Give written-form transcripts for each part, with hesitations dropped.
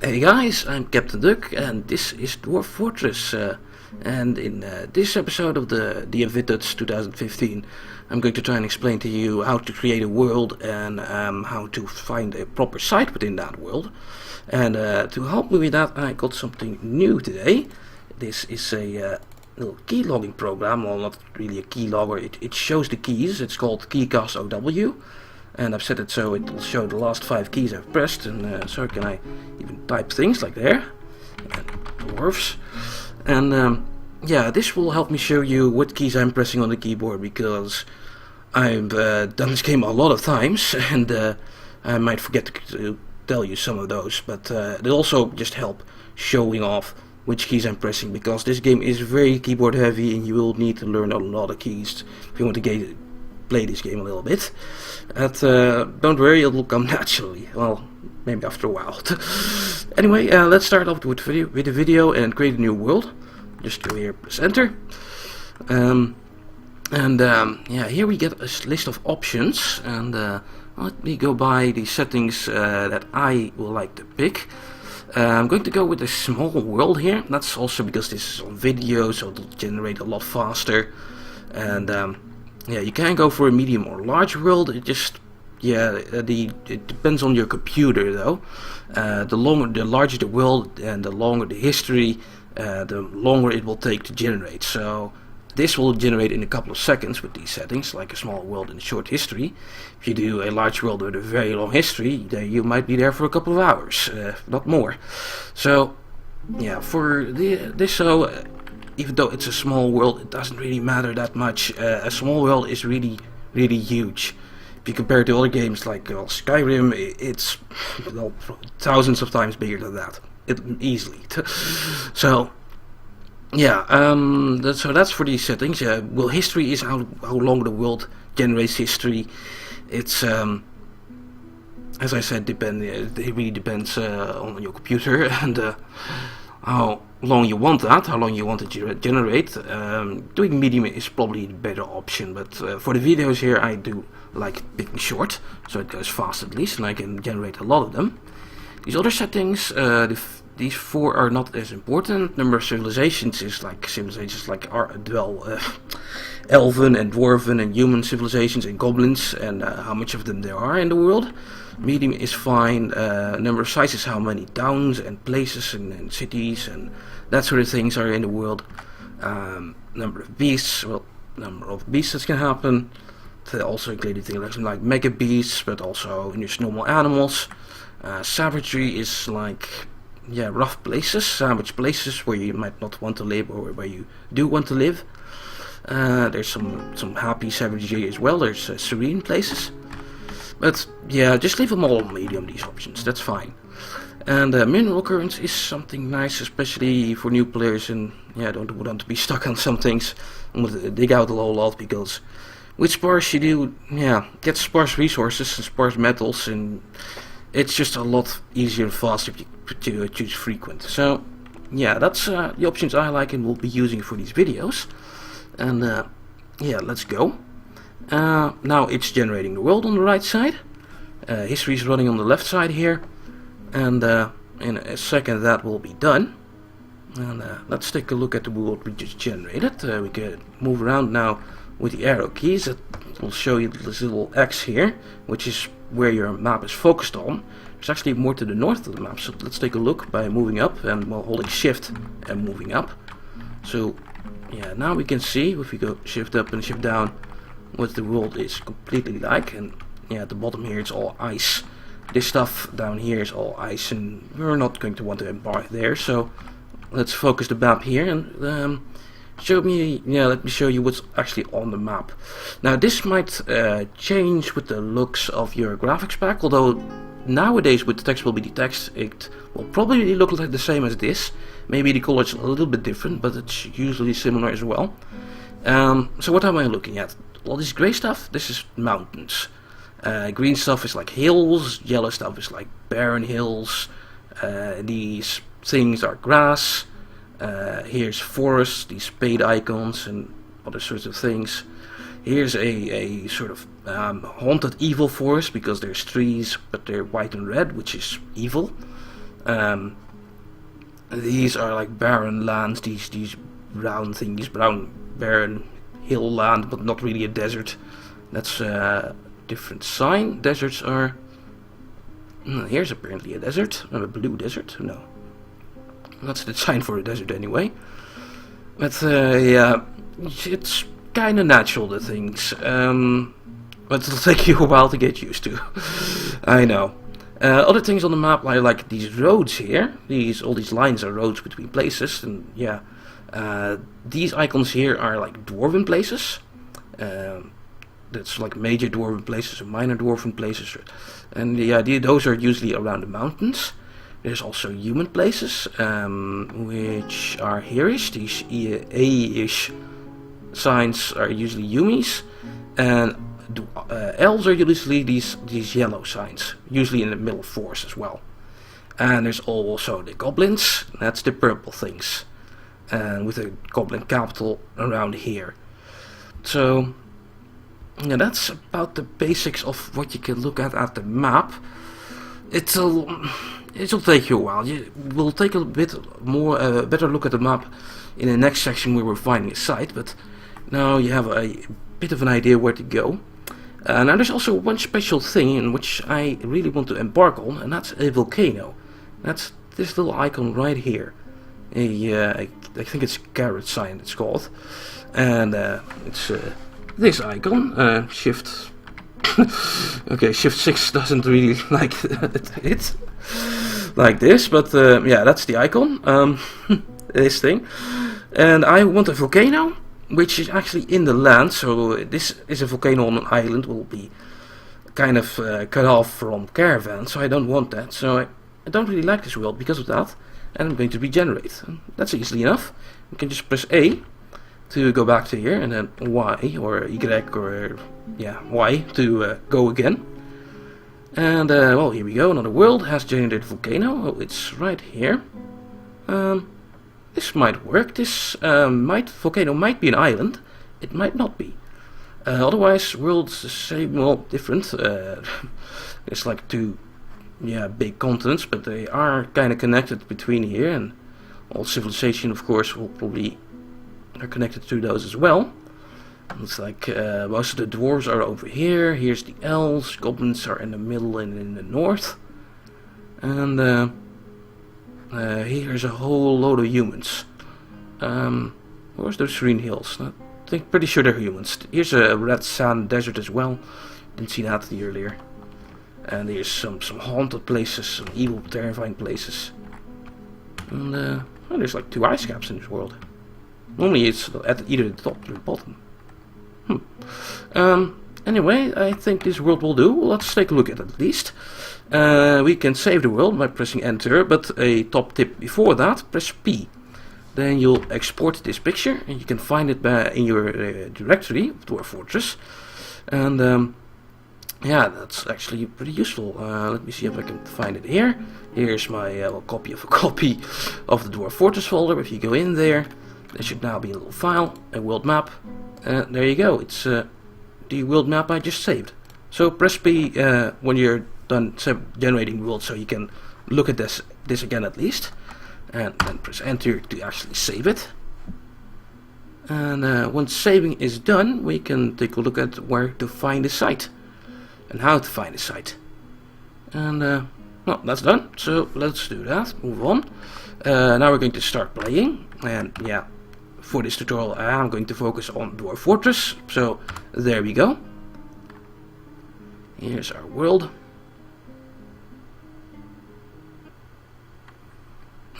Hey guys, I'm Captain Duck and this is Dwarf Fortress and in this episode of the DFVIDTUTS 2015 I'm going to try and explain to you how to create a world and how to find a proper site within that world. And to help me with that I got something new today. This is a little key logging program, well not really a key logger, it shows the keys. It's called KeyCastOW. And I've set it so it will show the last 5 keys I've pressed, and so can I even type things like there, and dwarfs. And yeah, this will help me show you what keys I'm pressing on the keyboard, because I've done this game a lot of times, and I might forget to tell you some of those, but it'll also just help showing off which keys I'm pressing, because this game is very keyboard heavy and you will need to learn a lot of keys if you want to play this game a little bit. But don't worry, it will come naturally. Well, maybe after a while. Anyway, let's start off with the video and create a new world. Just go here, press enter. Yeah, here we get a list of options, and let me go by the settings that I will like to pick. I'm going to go with a small world here. That's also because this is on video, so it'll generate a lot faster. And yeah, you can go for a medium or large world. It just, yeah, it depends on your computer though. The larger the world and the longer the history, the longer it will take to generate. So this will generate in a couple of seconds with these settings, like a small world and a short history. If you do a large world with a very long history, you might be there for a couple of hours, not more. So yeah, for this, even though it's a small world, it doesn't really matter that much. A small world is really huge. If you compare it to other games like Skyrim, it's thousands of times bigger than that, easily. So yeah, so that's for these settings. Well, history is how long the world generates history. It's as I said, it really depends on your computer and how long you want that, how long you want it to generate. Doing medium is probably the better option, but for the videos here I do like picking short, so it goes fast at least, and I can generate a lot of them. These other settings, these 4 are not as important. Number of civilizations is like civilizations like elven and dwarven and human civilizations and goblins, and how much of them there are in the world. Medium is fine. Number of sizes, how many towns and places and cities and that sort of things are in the world. Number of beasts, well, number of beasts that can happen. They also include things like mega beasts, but also just normal animals. Savagery is like, yeah, rough places, savage places where you might not want to live or where you do want to live. There's some happy savagery as well. There's serene places. But yeah, just leave them all on medium, these options, that's fine. And mineral currents is something nice, especially for new players, and yeah, don't want to be stuck on some things and want to dig out a whole lot, because with sparse you do, yeah, get sparse resources and sparse metals, and it's just a lot easier and faster if you choose frequent. So yeah, that's the options I like and will be using for these videos. And yeah, let's go. Now it's generating the world on the right side. History is running on the left side here, and in a second that will be done. And let's take a look at the world we just generated. We can move around now with the arrow keys. That will show you this little X here, which is where your map is focused on. There's actually more to the north of the map, so let's take a look by moving up and while holding shift and moving up. So yeah, now we can see, if we go shift up and shift down, what the world is completely like. And yeah, at the bottom here it's all ice. This stuff down here is all ice, and we're not going to want to embark there. So let's focus the map here and let me show you what's actually on the map. Now this might change with the looks of your graphics pack, although nowadays with the text will be the text, it will probably look like the same as this. Maybe the colors a little bit different, but it's usually similar as well. So what am I looking at? Well, this grey stuff, this is mountains. Green stuff is like hills, yellow stuff is like barren hills. These things are grass. Here's forests, these spade icons and other sorts of things. Here's a sort of haunted evil forest, because there's trees but they're white and red, which is evil. Um, these are like barren lands, these brown things, brown barren hill land, but not really a desert. That's a different sign. Deserts are... here's apparently a desert, a blue desert, no. That's the sign for a desert anyway. But yeah, it's kinda natural, the things. But it'll take you a while to get used to. I know. Other things on the map are like these roads here. All these lines are roads between places, and yeah, these icons here are like dwarven places. That's like major dwarven places and minor dwarven places, and the idea those are usually around the mountains. There's also human places, which are here-ish. These A-ish signs are usually humies, and elves are usually these yellow signs, usually in the middle force as well. And there's also the goblins, that's the purple things, and with a goblin capital around here. So yeah, that's about the basics of what you can look at the map. It'll take you a while. We'll take a bit more, better look at the map in the next section where we're finding a site, but now you have a bit of an idea where to go. Now there's also one special thing in which I really want to embark on, and that's a volcano. That's this little icon right here. I think it's carrot sign it's called, and it's this icon. Shift. Okay, Shift 6 doesn't really like it like this, but yeah, that's the icon. This thing, and I want a volcano which is actually in the land, so this is a volcano on an island, will be kind of cut off from caravans, so I don't want that. So I don't really like this world because of that, and I'm going to regenerate. That's easily enough. We can just press A to go back to here, and then Y or Y or yeah, Y to go again. And well, here we go, another world has generated volcano. Oh, it's right here. This might work. This volcano might be an island. It might not be. Otherwise, worlds the same, well, different. It's like two, yeah, big continents, but they are kind of connected between here, and all civilization, of course, will probably are connected to those as well. It's like most of the dwarves are over here. Here's the elves. Goblins are in the middle and in the north, and here's a whole load of humans. Where's those green hills? Pretty sure they're humans. Here's a red sand desert as well. Didn't see that earlier. And here's some haunted places, some evil, terrifying places. And oh, there's like 2 ice caps in this world. Normally it's at either the top or the bottom. Anyway, I think this world will do. Let's take a look at it at least. We can save the world by pressing enter, but a top tip before that, press P. Then you'll export this picture, and you can find it in your directory of Dwarf Fortress. And yeah, that's actually pretty useful. Let me see if I can find it here. Here's my copy of a copy of the Dwarf Fortress folder. If you go in there, there should now be a little file, a world map. There you go, it's the world map I just saved. So press P when you're done generating the world, so you can look at this again at least. And then press enter to actually save it. And once saving is done, we can take a look at where to find the site and how to find the site. And well, that's done, so let's do that, move on. Now we're going to start playing, and yeah, for this tutorial I'm going to focus on Dwarf Fortress, so there we go. Here's our world.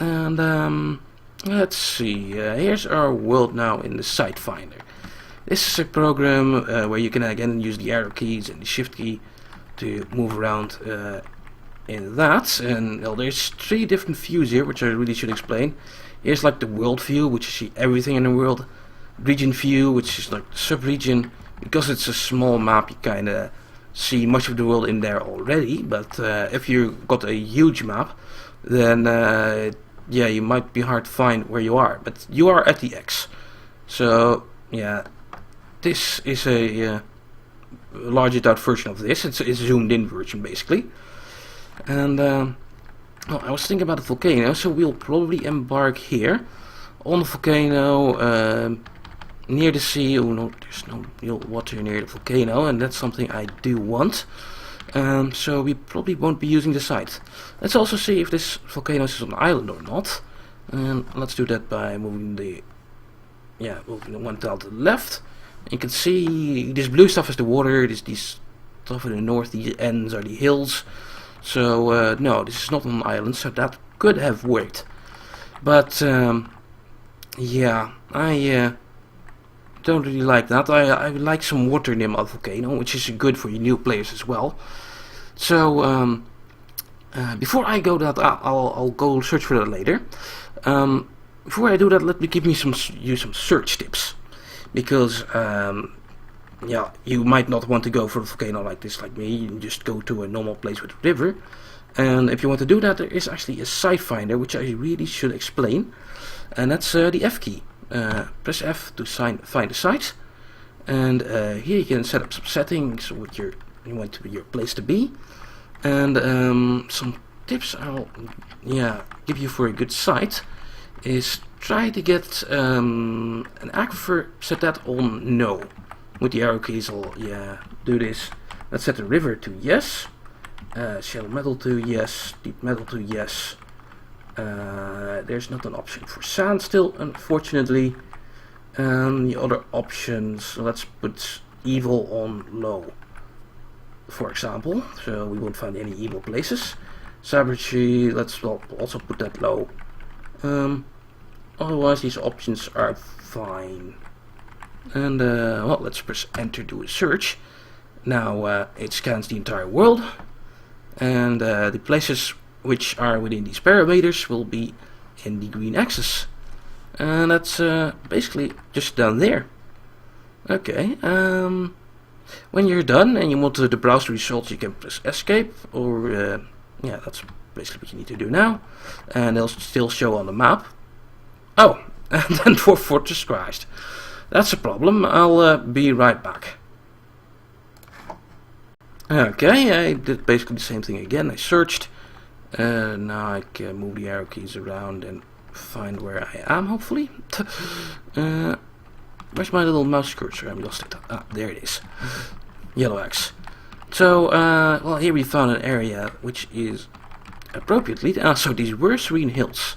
And let's see, here's our world now in the site finder. This is a program where you can again use the arrow keys and the shift key to move around in that. And well, there's 3 different views here, which I really should explain. Here's like the world view, which you see everything in the world. Region view, which is like the sub-region. Because it's a small map, you kinda see much of the world in there already. But if you've got a huge map, then yeah, you might be hard to find where you are. But you are at the X. So yeah, this is a larged out version of this. It's a zoomed in version basically. And Well, I was thinking about the volcano, so we'll probably embark here on the volcano near the sea. Oh no, there's no real water near the volcano, and that's something I do want. So we probably won't be using the site. Let's also see if this volcano is on an island or not. And let's do that by moving the one tile to the left. You can see this blue stuff is the water. These stuff in the north, the ends are the hills. So no, this is not on an island, so that could have worked. But yeah, I don't really like that. I like some water near my volcano, which is good for you new players as well. So before I go that, I'll go search for that later. Before I do that, let me give me some search tips, because yeah, you might not want to go for a volcano like this, like me. You just go to a normal place with a river. And if you want to do that, there is actually a site finder, which I really should explain, and that's the F key. Press F to find the site, and here you can set up some settings what you want your place to be, and some tips I'll give you for a good site is try to get an aquifer, set that on no. With the arrow keys I'll do this. Let's set the river to yes, shallow metal to yes, deep metal to yes. There's not an option for sand still, unfortunately. The other options, let's put evil on low, for example, so we won't find any evil places. Savagery, let's also put that low. Otherwise these options are fine. And well, let's press enter to do a search. Now it scans the entire world, and the places which are within these parameters will be in the green axis, and that's basically just down there. Okay, when you're done and you want to browse the results, you can press escape, or yeah, that's basically what you need to do now, and they'll still show on the map. Oh, and then Dwarf Fortress crashed. That's a problem. I'll be right back. Okay, I did basically the same thing again. I searched. Now I can move the arrow keys around and find where I am, hopefully. Where's my little mouse cursor? I lost it. Ah, there it is. Yellow X. So, well, here we found an area which is appropriately. So these were serene hills.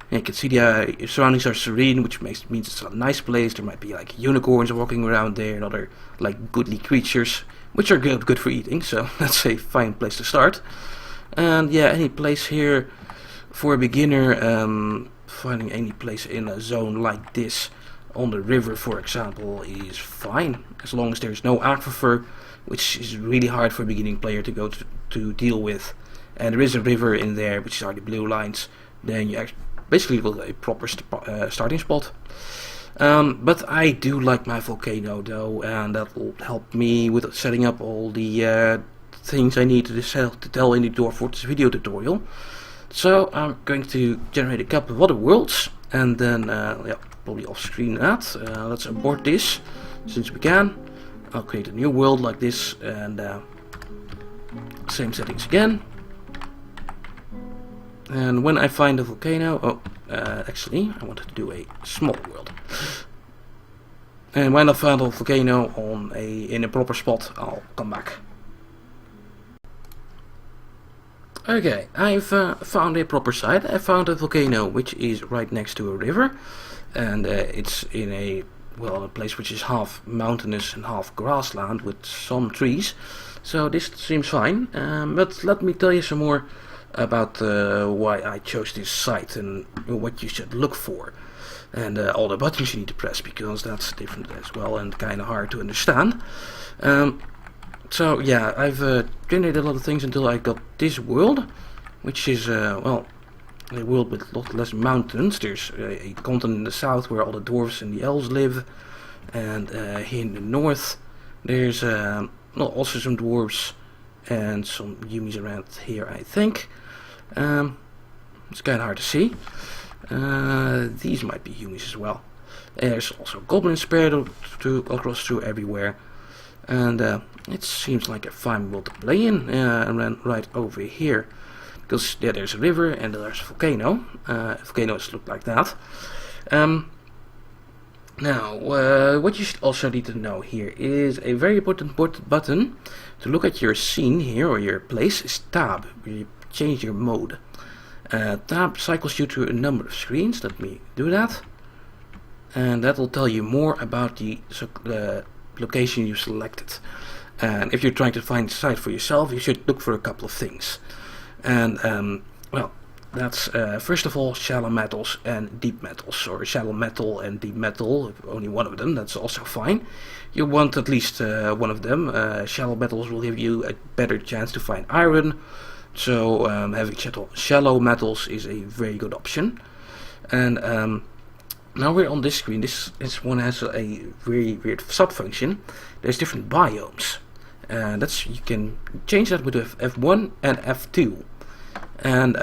And you can see the surroundings are serene, which means it's a nice place. There might be like unicorns walking around there and other like goodly creatures, which are good for eating. So that's a fine place to start. And yeah, any place here for a beginner, finding any place in a zone like this on the river, for example, is fine, as long as there's no aquifer, which is really hard for a beginning player to deal with. And there is a river in there, which are the blue lines. Then you basically will a proper starting spot. But I do like my volcano though, and that will help me with setting up all the things I need to tell in the Dwarf Fortress video tutorial. So I'm going to generate a couple of other worlds, and then yeah, probably off screen that. Let's abort this since we can. I'll create a new world like this, and same settings again. And when I find a volcano, actually I wanted to do a small world. And when I find a volcano in a proper spot, I'll come back. Okay, I've found a proper site. I found a volcano which is right next to a river, and it's in a place which is half mountainous and half grassland with some trees. So this seems fine. But let me tell you some more about why I chose this site and what you should look for, and all the buttons you need to press, because that's different as well and kind of hard to understand. So yeah, I've generated a lot of things until I got this world, which is well, a world with a lot less mountains. There's a continent in the south where all the dwarves and the elves live, and here in the north there's also some dwarves and some yumis around here, I think. It's kind of hard to see. These might be yumis as well. There's also goblins spread across through everywhere, and it seems like a fine world to play in. And then right over here because yeah, there's a river and there's a volcano. Volcanoes look like that. Now, what you should also need to know here is a very important button to look at your scene here, or your place, is Tab, where you change your mode. Tab cycles you through a number of screens. Let me do that. And that will tell you more about the location you selected. And if you're trying to find a site for yourself, you should look for a couple of things. And, well, that's first of all shallow metals and deep metals, or shallow metal and deep metal, only one of them, that's also fine. You want at least one of them. Shallow metals will give you a better chance to find iron, so having shallow metals is a very good option. And now we're on this screen. This one has a very weird sub-function. There's different biomes, and you can change that with F1 and F2. And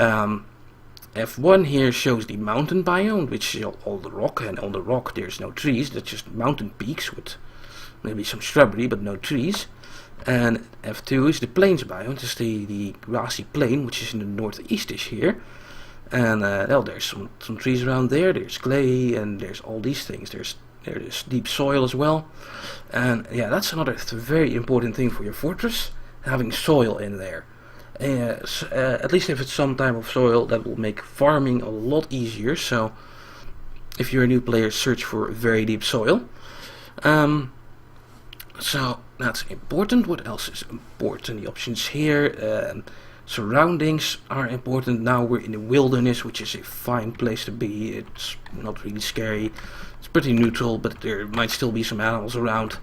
F1 here shows the mountain biome, which is all the rock, and on the rock there's no trees, that's just mountain peaks with maybe some shrubbery but no trees. And F2 is the plains biome, just the grassy plain, which is in the northeast-ish here. And well, there's some trees around there, there's clay, and there's all these things. There's deep soil as well. And yeah, that's another very important thing for your fortress, having soil in there. At least if it's some type of soil, that will make farming a lot easier. So if you're a new player, search for very deep soil. So that's important. What else is important? The options here. Surroundings are important. Now we're in the wilderness, which is a fine place to be. It's not really scary. It's pretty neutral, but there might still be some animals around.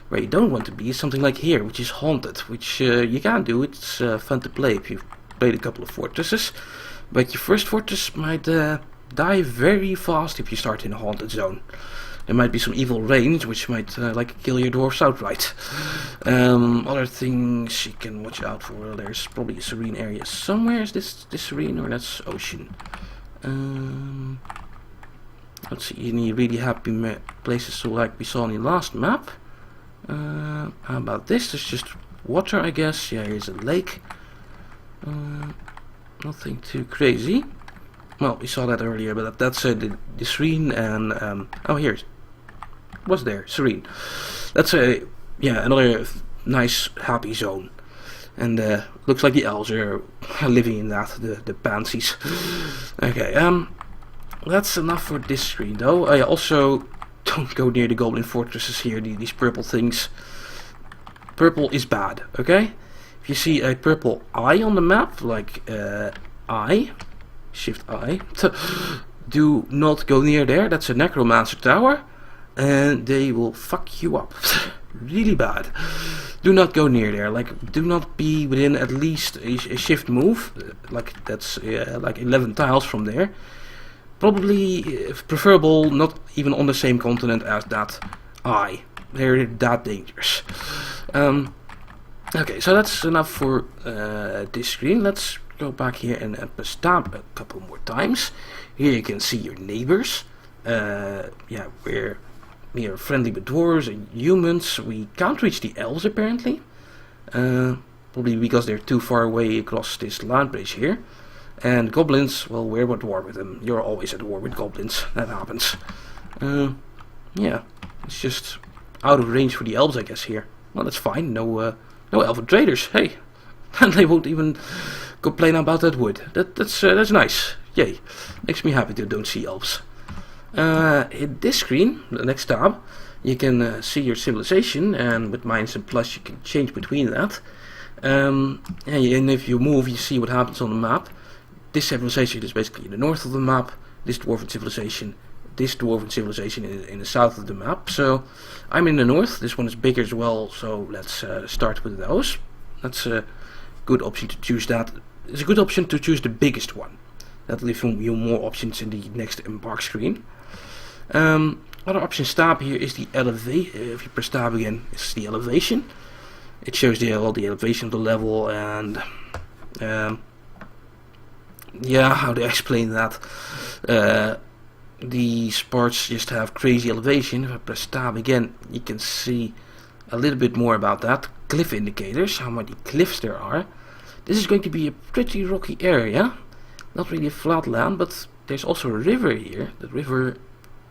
Where you don't want to be is something like here, which is haunted, which you can do. It's fun to play if you've played a couple of fortresses, but your first fortress might die very fast if you start in a haunted zone. There might be some evil rains, which might like kill your dwarfs outright. Other things you can watch out for. There's probably a serene area somewhere. Is this serene, or that's ocean? Let's see, any really happy places, so like we saw on the last map. How about this? There's just water, I guess. Yeah, here's a lake. Nothing too crazy. Well, we saw that earlier, but that's the serene, and oh, here was there serene. That's another nice happy zone, and looks like the elves are living in that, the pansies. Okay, that's enough for this screen, though. I also don't go near the goblin fortresses here. These purple things. Purple is bad. Okay, if you see a purple eye on the map, like I. Shift I. Do not go near there. That's a necromancer tower, and they will fuck you up. Really bad. Do not go near there. Like, do not be within at least a shift move. Like, that's like 11 tiles from there. Probably, if preferable, not even on the same continent as that eye. They're that dangerous. Okay, so that's enough for this screen. Let's go back here and press tab a couple more times. Here you can see your neighbors. Yeah, we are friendly with dwarves and humans. We can't reach the elves apparently. Probably because they're too far away across this land bridge here. And goblins, well, we're at war with them. You're always at war with goblins. That happens. Yeah, it's just out of range for the elves, I guess, here. Well, that's fine. No elven traders. Hey, and they won't even complain about that wood. That's nice. Yay. Makes me happy to don't see elves. In this screen, the next tab, you can see your civilization, and with minus and plus you can change between that. And if you move, you see what happens on the map. This civilization is basically in the north of the map. This dwarven civilization in the south of the map. So I'm in the north. This one is bigger as well, so let's start with those. That's a good option to choose that. It's a good option to choose the biggest one. That'll leave you more options in the next embark screen. Other options tab here is the elevation. If you press tab again, it's the elevation. It shows the elevation of the level, and yeah, how to explain that. These parts just have crazy elevation. If I press tab again, you can see a little bit more about that. Cliff indicators, how many cliffs there are. This is going to be a pretty rocky area. Not really a flat land, but there's also a river here. The river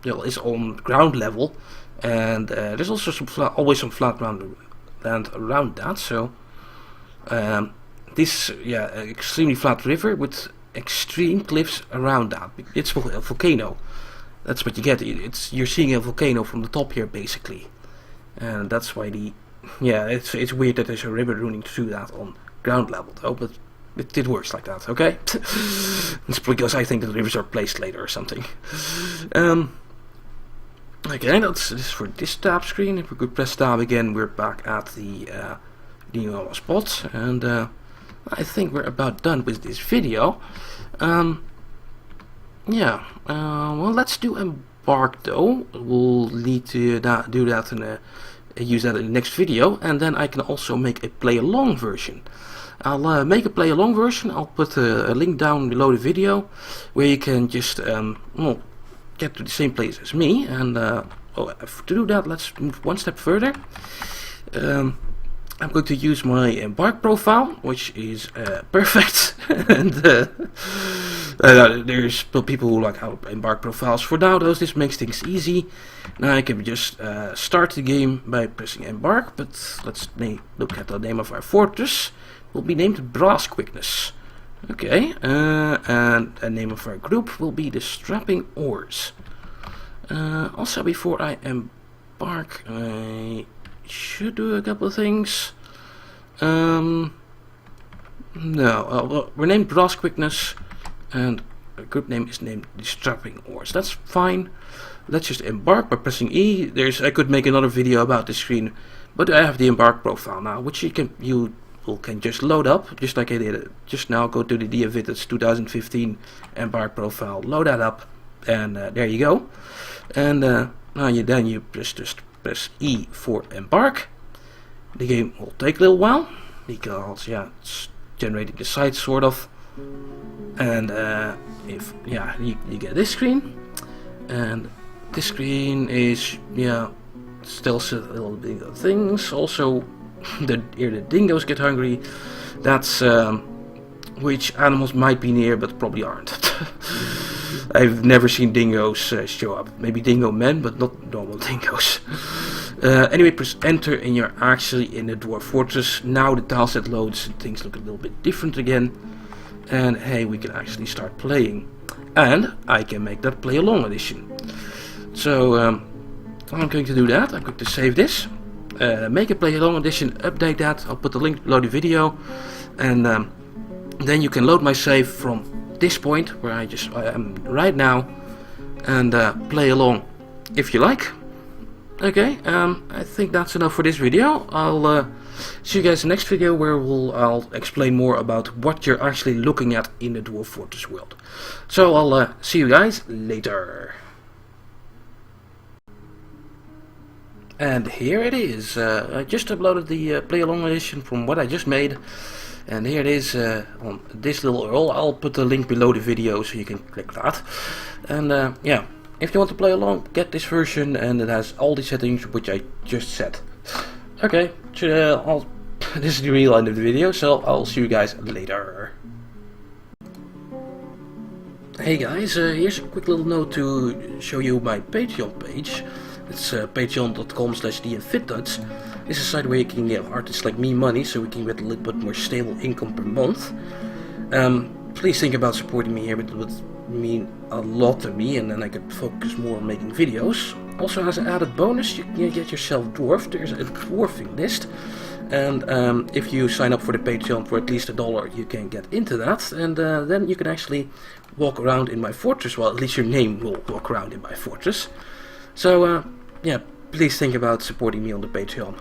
is on ground level, and there's also always some flat land around that. So this extremely flat river with extreme cliffs around that. It's a volcano. That's what you get. You're seeing a volcano from the top here, basically, and that's why it's weird that there's a river running through that on ground level, though. But it works like that, okay? It's because I think the rivers are placed later or something. Okay, this is for this tab screen. If we could press tab again, we're back at the new spot, and I think we're about done with this video. Well, let's do embark though. We'll need to do that and use that in the next video, and then I can also make a play along version. I'll make a play along version. I'll put a link down below the video where you can just get to the same place as me. And to do that, let's move one step further. I'm going to use my embark profile, which is perfect. And there's people who like how embark profiles. For now, though, this makes things easy. Now I can just start the game by pressing embark. But let's look at the name of our fortress. It will be named Brass Quickness. Okay, and the name of our group will be the Strapping Oars. Also, before I embark, I should do a couple of things. No, well, we're named Brass Quickness, and our group name is named the Strapping Oars. That's fine. Let's just embark by pressing E. I could make another video about this screen, but I have the embark profile now, which you can just load up, just like I did just now. Go to the DFVIDTUTS2015 embark profile, load that up, and there you go. And now you just press E for embark. The game will take a little while because it's generating the site sort of. And you get this screen, and this screen is still a little bit of things. Also, here the dingoes get hungry. That's which animals might be near but probably aren't. I've never seen dingoes show up. Maybe dingo men, but not normal dingoes. Anyway, press enter and you're actually in the dwarf fortress. Now the tileset loads and things look a little bit different again. And hey, we can actually start playing. And I can make that play along edition. So I'm going to do that. I'm going to save this. Make a play along edition, update that. I'll put the link below the video, and then you can load my save from this point where I am right now, and play along if you like. Okay, I think that's enough for this video. I'll see you guys in the next video where I'll explain more about what you're actually looking at in the Dwarf Fortress world. So I'll see you guys later. And here it is. I just uploaded the play along edition from what I just made, and here it is on this little URL. I'll put the link below the video so you can click that. And if you want to play along, get this version, and it has all the settings which I just set. Okay, this is the real end of the video, so I'll see you guys later. Hey guys, here's a quick little note to show you my Patreon page. It's patreon.com/DFVIDTUTS. This is a site where you can give artists like me money so we can get a little bit more stable income per month. Please think about supporting me here, it would mean a lot to me, and then I could focus more on making videos. Also, as an added bonus, you can get yourself dwarfed. There's a dwarfing list, and if you sign up for the Patreon for at least $1, you can get into that, and then you can actually walk around in my fortress. Well, at least your name will walk around in my fortress. So, please think about supporting me on the Patreon.